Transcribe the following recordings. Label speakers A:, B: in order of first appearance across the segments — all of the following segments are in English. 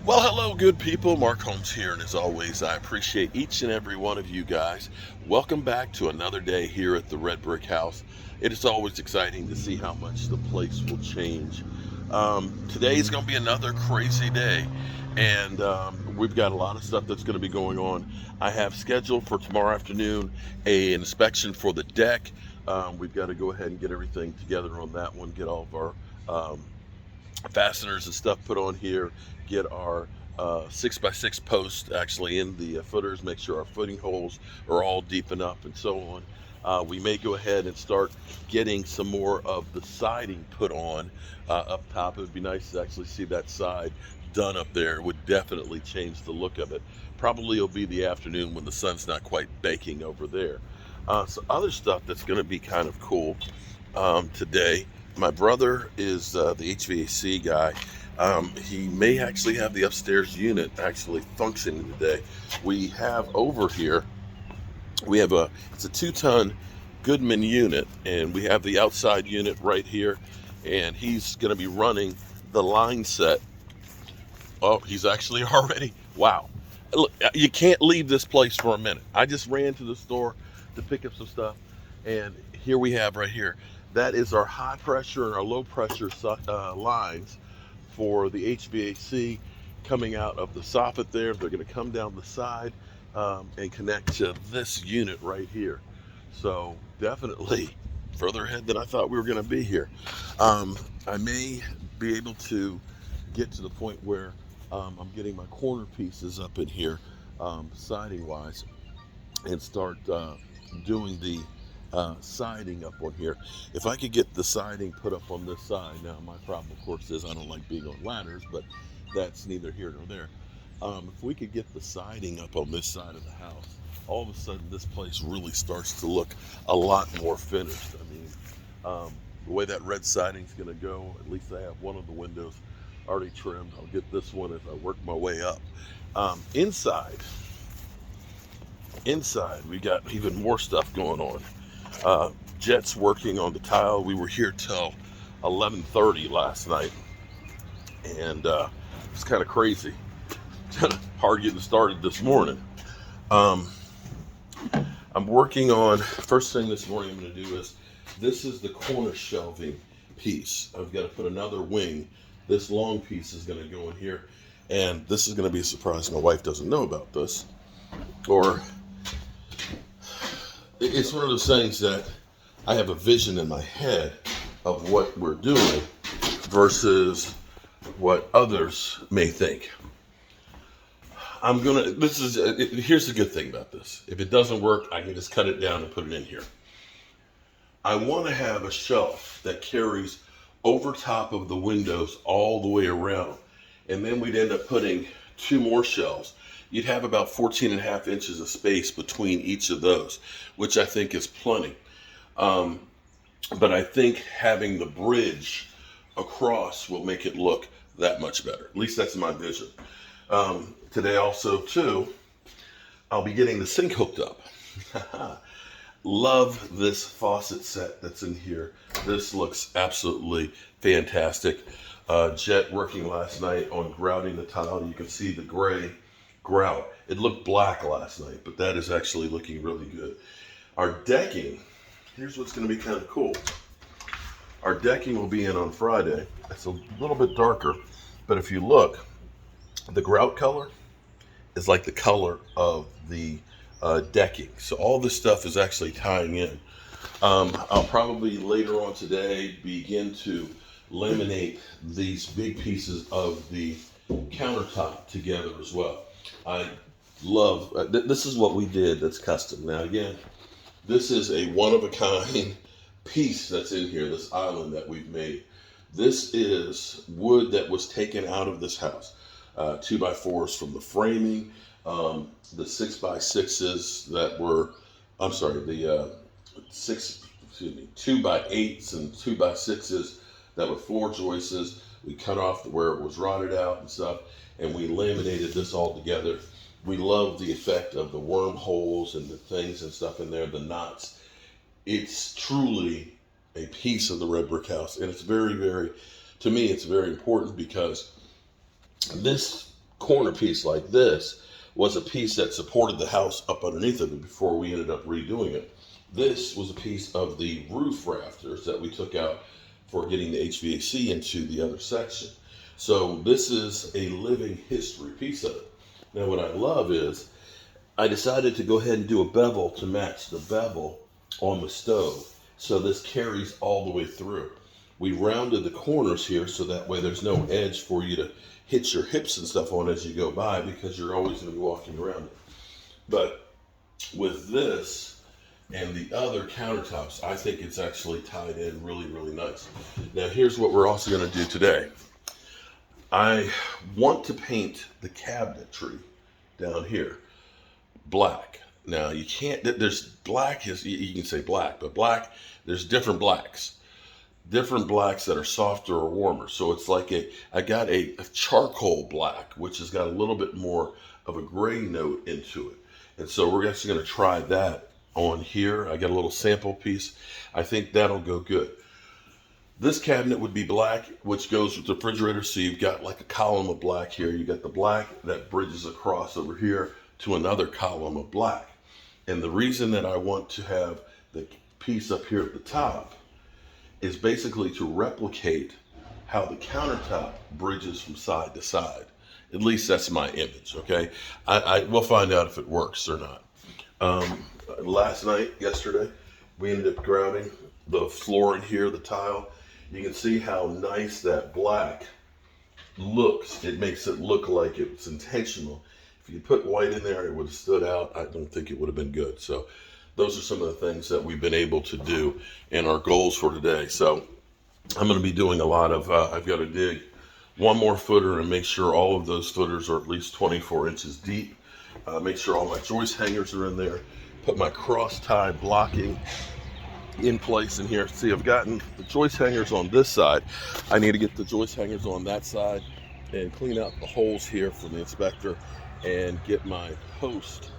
A: Well, hello, good people. Mark Holmes here, and as always, I appreciate each and every one of you guys. Welcome back to another day here at the Red Brick House. It is always exciting to see how much the place will change. Today is going to be another crazy day, and we've got a lot of stuff that's going to be going on. I have scheduled for tomorrow afternoon an inspection for the deck. We've got to go ahead and get everything together on that one, get all of our fasteners and stuff put on here, get our 6x6 posts actually in the footers, make sure our footing holes are all deep enough, and so on. We may go ahead and start getting some more of the siding put on up top. It would be nice to actually see that side done up there. It would definitely change the look of it. Probably it'll be the afternoon when the sun's not quite baking over there. So other stuff that's going to be kind of cool today. My brother is the HVAC guy. He may actually have the upstairs unit actually functioning today. We have over here, it's a 2-ton Goodman unit, and we have the outside unit right here, and he's going to be running the line set. Oh, he's actually already, wow. Look, you can't leave this place for a minute. I just ran to the store to pick up some stuff, and here we have right here. That is our high pressure and our low pressure lines for the HVAC coming out of the soffit there. They're going to come down the side and connect to this unit right here. So definitely further ahead than I thought we were going to be here. I may be able to get to the point where I'm getting my corner pieces up in here, siding wise, and start doing the siding up on here. If I could get the siding put up on this side, now my problem, of course, is I don't like being on ladders, but that's neither here nor there. If we could get the siding up on this side of the house, all of a sudden this place really starts to look a lot more finished. I mean, the way that red siding's going to go, at least I have one of the windows already trimmed. I'll get this one as I work my way up. Inside, we got even more stuff going on. Jet's working on the tile. We were here till 11:30 last night, and it's kind of crazy. Hard getting started this morning. Um, I'm working on, first thing this morning I'm going to do is, this is the corner shelving piece. I've got to put another wing. This long piece is going to go in here, and this is going to be a surprise. My wife doesn't know about this, or it's one of those things that I have a vision in my head of what we're doing versus what others may think. Here's the good thing about this. If it doesn't work, I can just cut it down and put it in here. I want to have a shelf that carries over top of the windows all the way around. And then we'd end up putting 2 more shelves. You'd have about 14 and a half inches of space between each of those, which I think is plenty. But I think having the bridge across will make it look that much better. At least that's my vision. Today also, too, I'll be getting the sink hooked up. Love this faucet set that's in here. This looks absolutely fantastic. Jet working last night on grouting the tile. You can see the gray grout. It looked black last night, but that is actually looking really good. Our decking, here's what's going to be kind of cool. Our decking will be in on Friday. It's a little bit darker, but if you look, the grout color is like the color of the decking. So all this stuff is actually tying in. I'll probably later on today begin to laminate these big pieces of the countertop together as well. I love, this is what we did that's custom. Now again, this is a one-of-a-kind piece that's in here, this island that we've made. This is wood that was taken out of this house. 2x4s from the framing, the 6x6s that were, I'm sorry, the 2x8s and 2x6s that were floor joists. We cut off where it was rotted out and stuff, and we laminated this all together. We love the effect of the wormholes and the things and stuff in there, the knots. It's truly a piece of the red brick house, and it's very, very, to me, it's very important because this corner piece like this was a piece that supported the house up underneath of it before we ended up redoing it. This was a piece of the roof rafters that we took out for getting the HVAC into the other section. So this is a living history piece of it. Now what I love is I decided to go ahead and do a bevel to match the bevel on the stove. So this carries all the way through. We rounded the corners here so that way there's no edge for you to hit your hips and stuff on as you go by, because you're always going to be walking around it. But with this and the other countertops, I think it's actually tied in really, really nice. Now here's what we're also going to do today. I want to paint the cabinetry down here black. Now you can't, there's black is, you can say black, but black, there's different blacks that are softer or warmer. So it's like I got a charcoal black, which has got a little bit more of a gray note into it. And so we're actually going to try that on here. I got a little sample piece. I think that'll go good. This cabinet would be black, which goes with the refrigerator. So you've got like a column of black here. You got the black that bridges across over here to another column of black. And the reason that I want to have the piece up here at the top is basically to replicate how the countertop bridges from side to side. At least that's my image, okay? We'll find out if it works or not. Yesterday, we ended up grouting the floor in here, the tile. You can see how nice that black looks. It makes it look like it's intentional. If you put white in there, it would have stood out. I don't think it would have been good. So those are some of the things that we've been able to do and our goals for today. So I'm going to be doing a lot of, I've got to dig one more footer and make sure all of those footers are at least 24 inches deep. Make sure all my joist hangers are in there. Put my cross tie blocking in place in here. See, I've gotten the joist hangers on this side. I need to get the joist hangers on that side and clean out the holes here for the inspector and get my post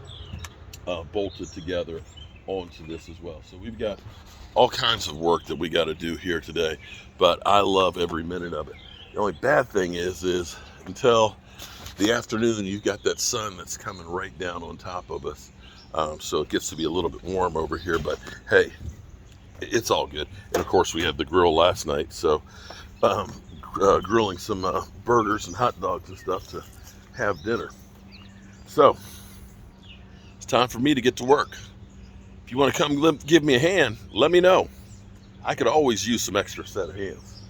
A: bolted together onto this as well. So we've got all kinds of work that we got to do here today, but I love every minute of it. The only bad thing is until the afternoon, you've got that sun that's coming right down on top of us. So it gets to be a little bit warm over here, but hey, it's all good. And of course we had the grill last night, so grilling some burgers and hot dogs and stuff to have dinner. So it's time for me to get to work. If you want to come give me a hand, let me know. I could always use some extra set of hands.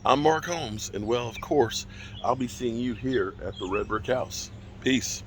A: I'm Mark Holmes, and well, of course, I'll be seeing you here at the Red Brick House. Peace.